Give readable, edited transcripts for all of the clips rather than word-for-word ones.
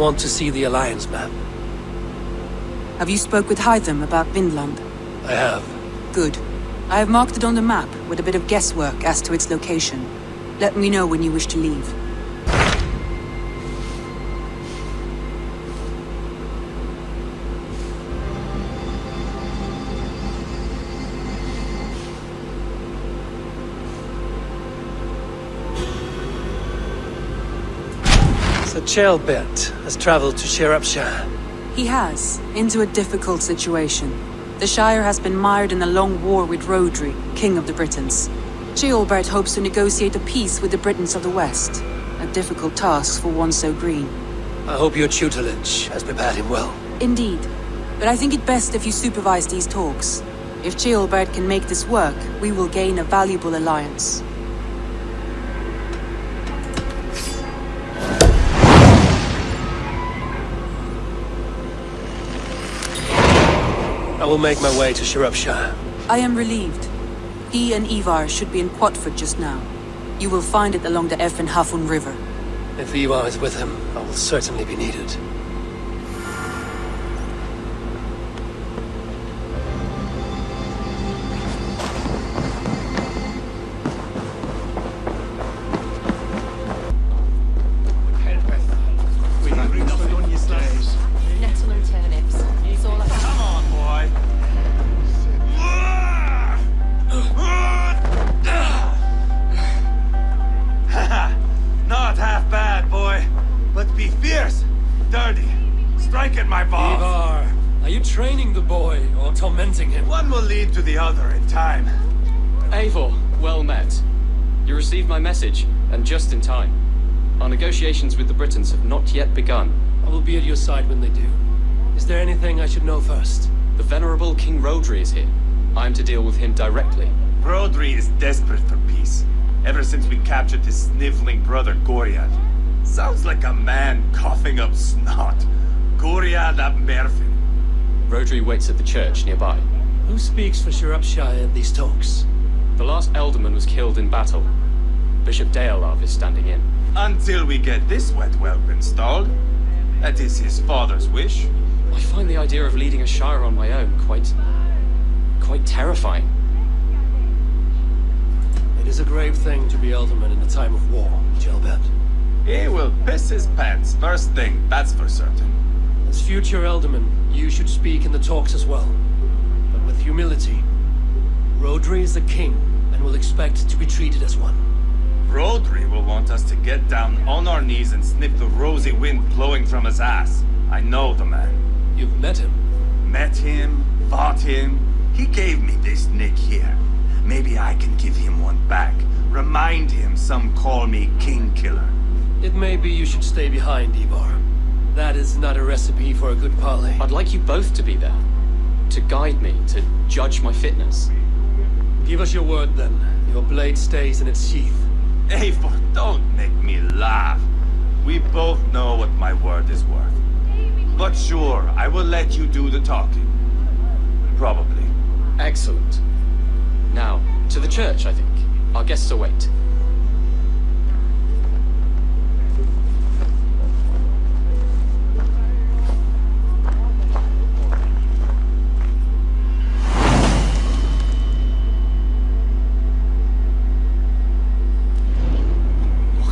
want to see the Alliance map. Have you spoke with Hytham about Vinland? I have. Good. I have marked it on the map with a bit of guesswork as to its location. Let me know when you wish to leave. So Ceolbert has traveled to Shropshire. He has, into a difficult situation. The Shire has been mired in a long war with Rhodri, King of the Britons. Ceolbert hopes to negotiate a peace with the Britons of the West. A difficult task for one so green. I hope your tutelage has prepared him well. Indeed. But I think it best if you supervise these talks. If Ceolbert can make this work, we will gain a valuable alliance. I will make my way to Shropshire. I am relieved. He and Eivor should be in Quatford just now. You will find it along the Effen Hafun River. If Eivor is with him, I will certainly be needed. Nettle and turnips. It's all I have. Come on, boy. Not half bad, boy. But be fierce, dirty, strike at my balls. Eivor, are you training the boy or tormenting him? One will lead to the other in time. Eivor, well met. You received my message, and just in time. Our negotiations with the Britons have not yet begun. I will be at your side when they do. Is there anything I should know first? The venerable King Rhodri is here. I am to deal with him directly. Rhodri is desperate for peace. Ever since we captured his sniveling brother, Goriad. Sounds like a man coughing up snot. Goriad ap Merfin. Rhodri waits at the church nearby. Who speaks for Shropshire in these talks? The last alderman was killed in battle. Bishop Deolav is standing in. Until we get this wet whelp installed. That is his father's wish. I find the idea of leading a shire on my own quite terrifying. It is a grave thing to be alderman in a time of war, Ceolbert. He will piss his pants first thing, that's for certain. As future alderman, you should speak in the talks as well. But with humility. Rhodri is the king, and will expect to be treated as one. Rhodri will want us to get down on our knees and sniff the rosy wind blowing from his ass. I know the man. You've met him. Met him, fought him. He gave me this nick here. Maybe I can give him one back. Remind him some call me King Killer. It may be you should stay behind, Eivor. That is not a recipe for a good parley. I'd like you both to be there. To guide me, to judge my fitness. Give us your word then. Your blade stays in its sheath. Eivor, don't make me laugh. We both know what my word is worth. But sure, I will let you do the talking. Probably. Excellent. Now, to the church, I think. Our guests await.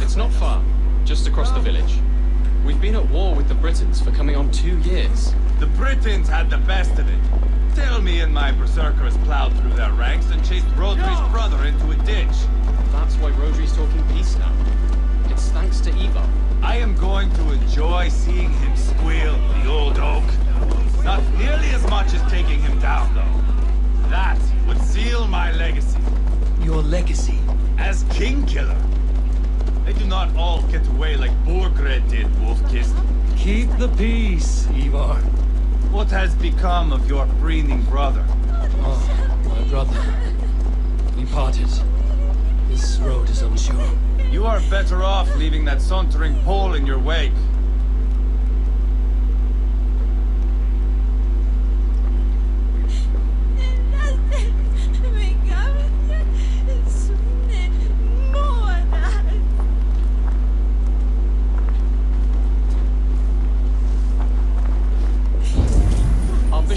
It's not far. Just across the village. We've been at war with the Britons for coming on 2 years. The Britons had the best of it. Tell me and my berserkers plowed through their ranks and chased Rhodri's brother into a ditch. That's why Rhodri's talking peace now. It's thanks to Eivor. I am going to enjoy seeing him squeal, the old oak. Not nearly as much as taking him down, though. That would seal my legacy. Your legacy? As King Killer. They do not all get away like Borgred did, Wolfkist. Keep the peace, Eivor. What has become of your preening brother? Oh, my brother. We parted. This road is unsure. You are better off leaving that sauntering Pole in your wake.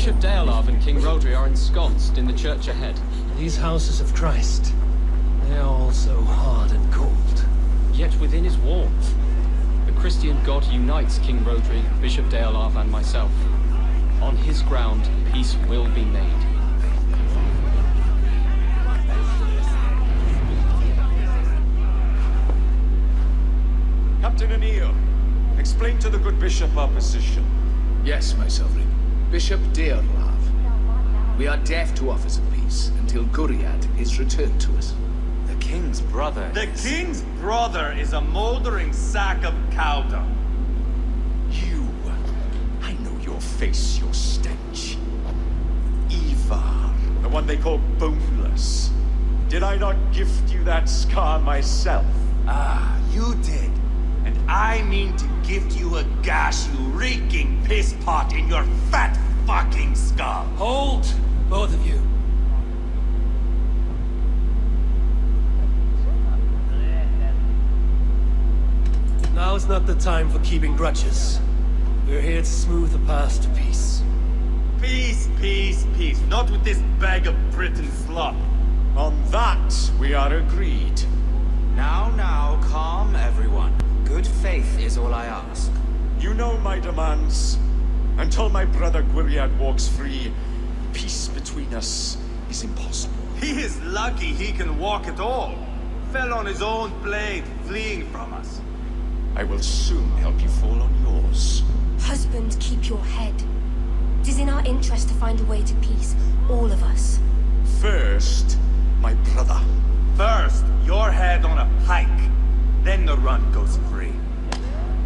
Bishop Deolav and King Rodri are ensconced in the church ahead. These houses of Christ, they are all so hard and cold. Yet within his warmth, the Christian God unites King Rodri, Bishop Deolav, and myself. On his ground, peace will be made. Captain Anil, explain to the good bishop our position. Yes, my sovereign. Bishop Deolav. We are deaf to offers of peace until Guriad is returned to us. The king's brother. The king's brother is a mouldering sack of cow dung. You, I know your face, your stench. Eivor, the one they call boneless. Did I not gift you that scar myself? Ah, you did. And I mean to gift you a gash, you reeking piss pot in your fat fucking skull. Hold, both of you. Now's not the time for keeping grudges. We're here to smooth the path to peace. Peace, peace, peace. Not with this bag of Britain slop. On that, we are agreed. Now, calm everyone. Good faith is all I ask. You know my demands. Until my brother Guriad walks free, peace between us is impossible. He is lucky he can walk at all. Fell on his own blade, fleeing from us. I will soon help you fall on yours. Husband, keep your head. It is in our interest to find a way to peace, all of us. First, my brother. First, your head on a pike. Then the run goes free.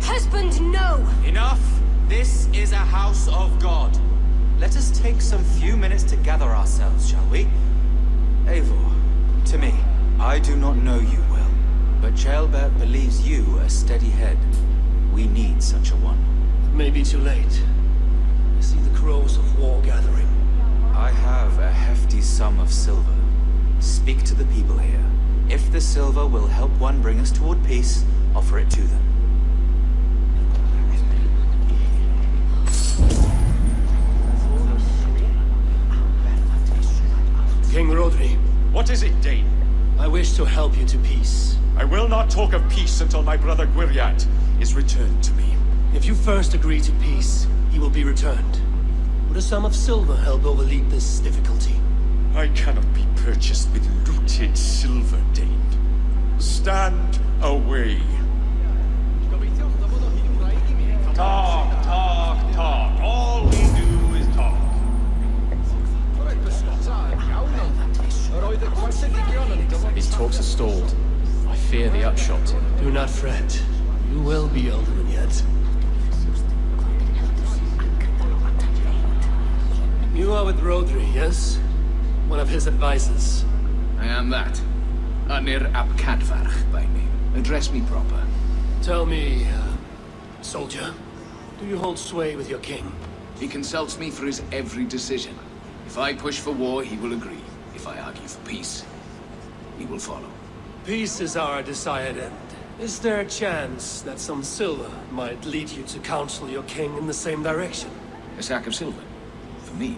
Husband, no! Enough! This is a house of God. Let us take some few minutes to gather ourselves, shall we? Eivor, to me, I do not know you well, but Ceolbert believes you a steady head. We need such a one. It may be too late. I see the crows of war gathering. I have a hefty sum of silver. Speak to the people here. If the silver will help one bring us toward peace, offer it to them. King Rodri, What is it, Dane? I wish to help you to peace. I will not talk of peace until my brother Guriad is returned to me. If you first agree to peace, he will be returned. Would a sum of silver help overleap this difficulty? I cannot be purchased with looted silver, Dane. Stand away. Talk, talk, talk. All we do is talk. These talks are stalled. I fear the upshot. Do not fret. You will be Alderman yet. You are with Rodri, yes? One of his advisors. I am that. Anir ap Cadfarch by name. Address me proper. Tell me, soldier, do you hold sway with your king? He consults me for his every decision. If I push for war, he will agree. If I argue for peace, he will follow. Peace is our desired end. Is there a chance that some silver might lead you to counsel your king in the same direction? A sack of silver? For me?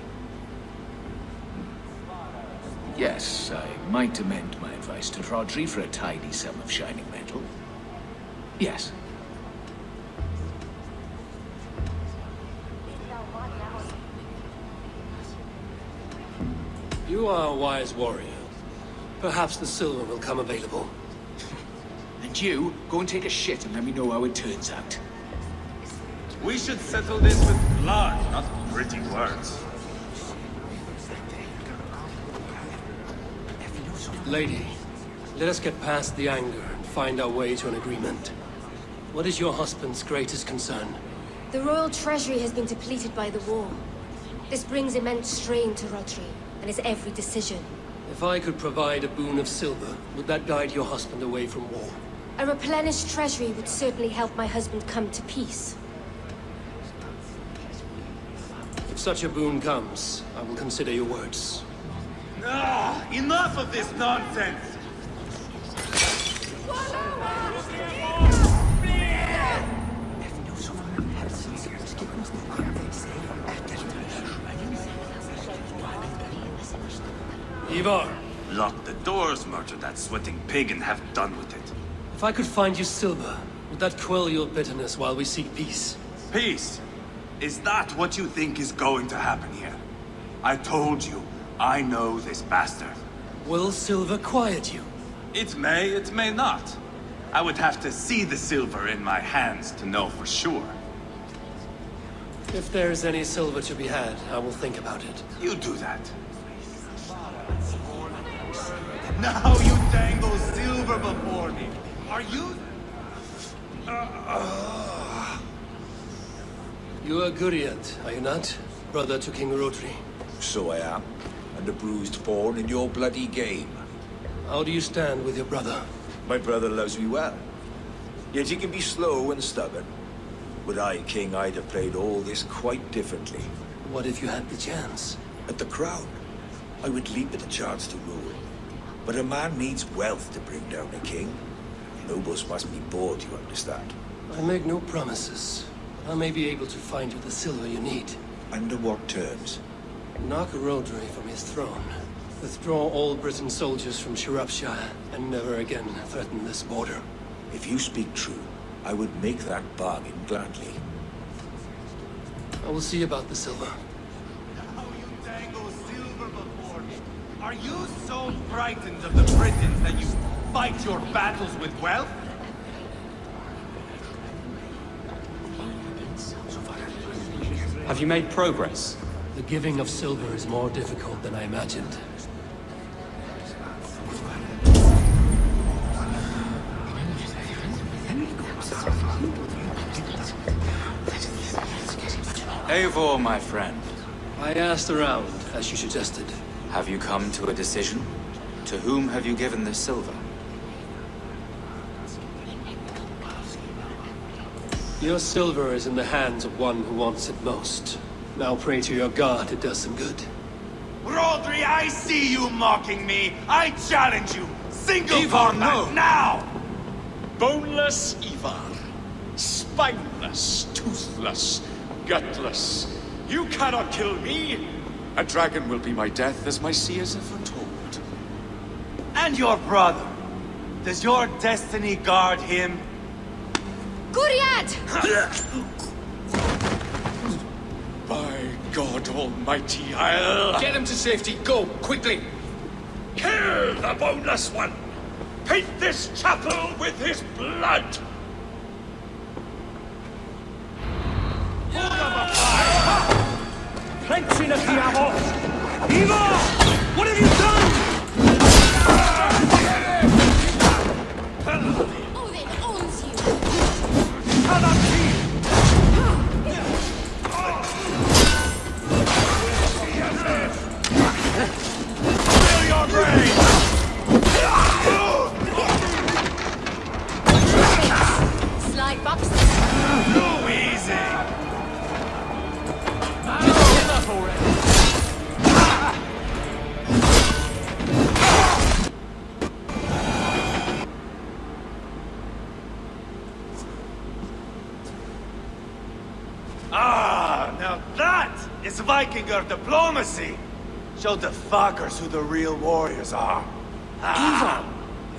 Yes, I might amend my advice to Rodri for a tidy sum of shining metal. Yes. You are a wise warrior. Perhaps the silver will come available. And you, go and take a shit and let me know how it turns out. We should settle this with blood, not pretty words. Lady, let us get past the anger and find our way to an agreement. What is your husband's greatest concern? The royal treasury has been depleted by the war. This brings immense strain to Rodri and his every decision. If I could provide a boon of silver, would that guide your husband away from war? A replenished treasury would certainly help my husband come to peace. If such a boon comes, I will consider your words. Ah, enough of this nonsense! Eivor, Lock the doors, murder that sweating pig, and have done with it. if I could find you silver, would that quell your bitterness while we seek peace? Peace? Is that what you think is going to happen here? I told you, I know this bastard. Will silver quiet you? It may not. I would have to see the silver in my hands to know for sure. If there's any silver to be had, I will think about it. You do that. Now you dangle silver before me. Are you... You are Guriad, are you not? Brother to King Rodri. So I am, and a bruised pawn in your bloody game. How do you stand with your brother? My brother loves me well. Yet he can be slow and stubborn. Were I king, I'd have played all this quite differently. What if you had the chance? At the crown, I would leap at the chance to rule. But a man needs wealth to bring down a king. Nobles must be bought, you understand. I make no promises. I may be able to find you the silver you need. Under what terms? Knock Rodri from his throne. Withdraw all Britain soldiers from Shropshire, and never again threaten this border. If you speak true, I would make that bargain gladly. I will see about the silver. Now you dangle silver before me. Are you so frightened of the Britons that you fight your battles with wealth? Have you made progress? The giving of silver is more difficult than I imagined. Eivor, my friend, I asked around, as you suggested. have you come to a decision? To whom have you given this silver? Your silver is in the hands of one who wants it most. Now pray to your god it does some good. Rodri, I see you mocking me! I challenge you! Single Eivor, combat no. now! Boneless Eivor. Spineless, toothless, gutless. You cannot kill me! A dragon will be my death, as my seers have foretold. And your brother. Does your destiny guard him? Guriad! By God Almighty, I'll... Get him to safety. Go, quickly. Kill the boneless one! Paint this chapel with his blood! Plenty of diavol! Eivor! What have you done? Odin owns you! Fill your brain! Slide box. Too easy! Enough already! Ah, now that is Vikinger diplomacy! Show the fuckers who the real warriors are. Eivor!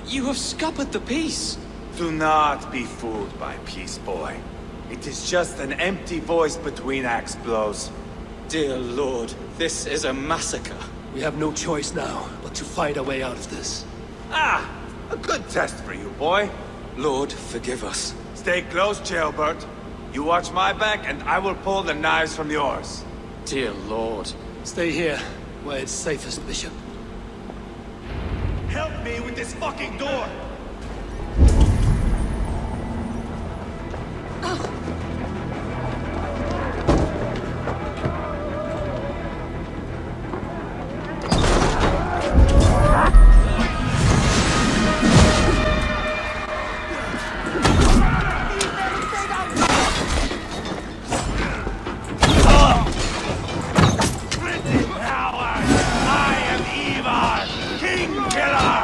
You have scuppered the peace! Do not be fooled by peace, boy. It is just an empty voice between axe blows. Dear Lord, this is a massacre. We have no choice now, but to fight our way out of this. Ah, a good test for you, boy. Lord, forgive us. Stay close, Jailbird. You watch my back, and I will pull the knives from yours. Dear Lord. Stay here, where it's safest, Bishop. Help me with this fucking door! Power! I am Eivor, King Killer!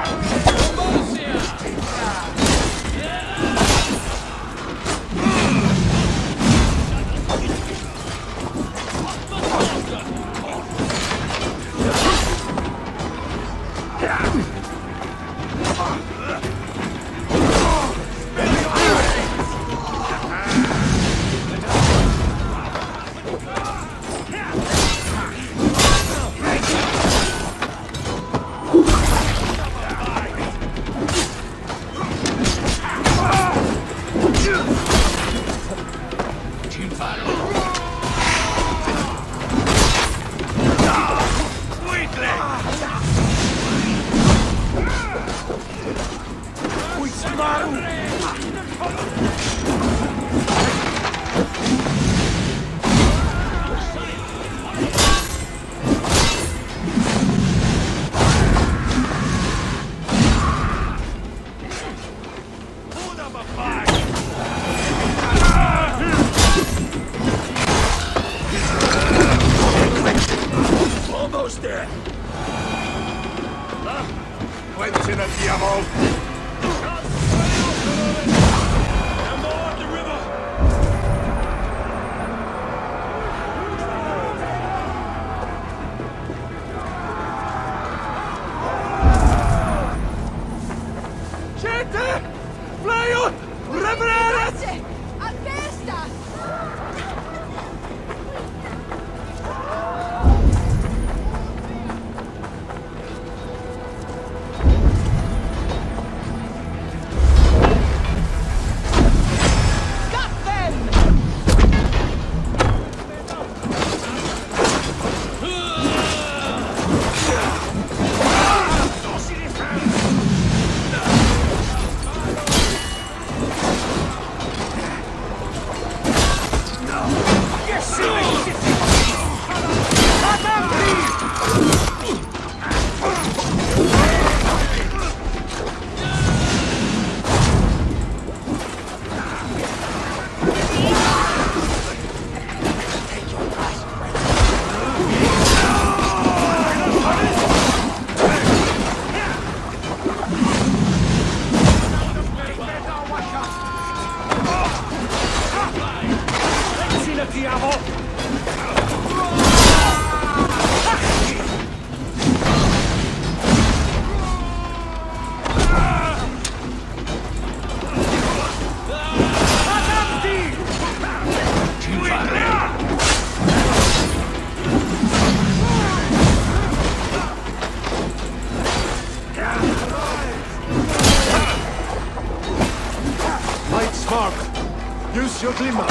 your glimmer.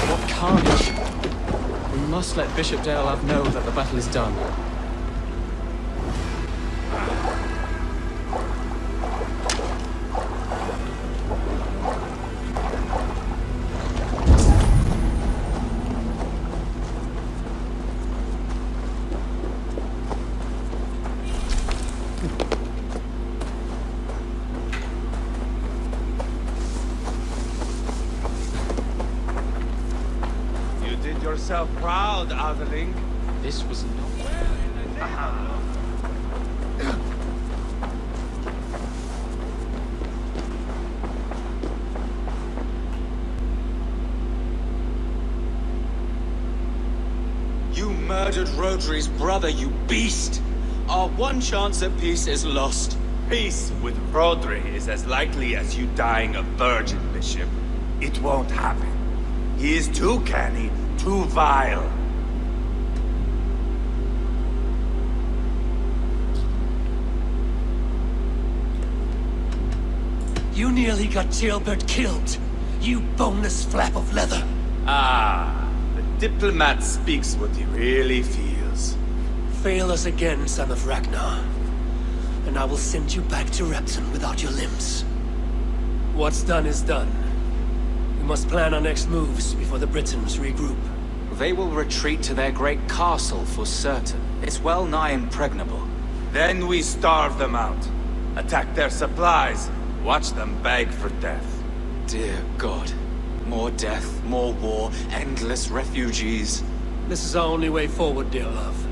What carnage! We must let Bishop Deolav know that the battle is done. You did yourself proud, Otherling. This was not... You murdered Rodri's brother, you beast! Our one chance at peace is lost. Peace with Rodri is as likely as you dying a virgin, Bishop. It won't happen. He is too canny, too vile. You nearly got Gilbert killed. You boneless flap of leather. Ah, the diplomat speaks what he really feels. Fail us again, son of Ragnar. And I will send you back to Repton without your limbs. What's done is done. We must plan our next moves before the Britons regroup. They will retreat to their great castle for certain. It's well nigh impregnable. Then we starve them out. Attack their supplies. Watch them beg for death. Dear God. More death, more war, endless refugees. This is our only way forward, dear love.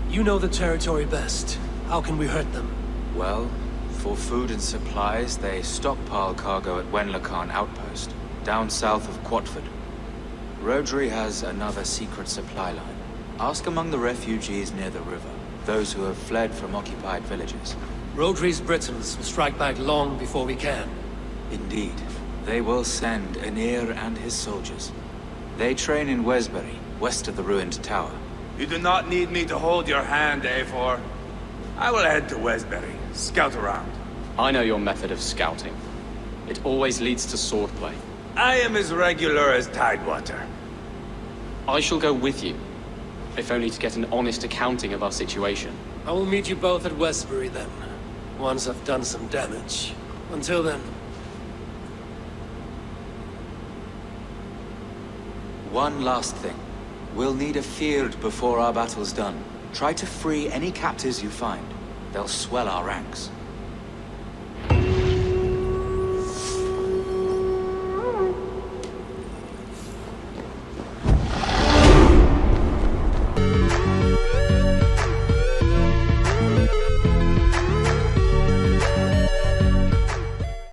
You know the territory best. How can we hurt them? Well, for food and supplies, they stockpile cargo at Wenlacan Outpost, down south of Quatford. Rodri has another secret supply line. Ask among the refugees near the river, those who have fled from occupied villages. Rodri's Britons will strike back long before we can. Indeed. They will send Aenir and his soldiers. They train in Wesbury, west of the ruined tower. You do not need me to hold your hand, Eivor. I will head to Wesbury, scout around. I know your method of scouting. It always leads to swordplay. I am as regular as Tidewater. I shall go with you, if only to get an honest accounting of our situation. I will meet you both at Westbury then, once I've done some damage. Until then... One last thing. We'll need a field before our battle's done. Try to free any captives you find. They'll swell our ranks.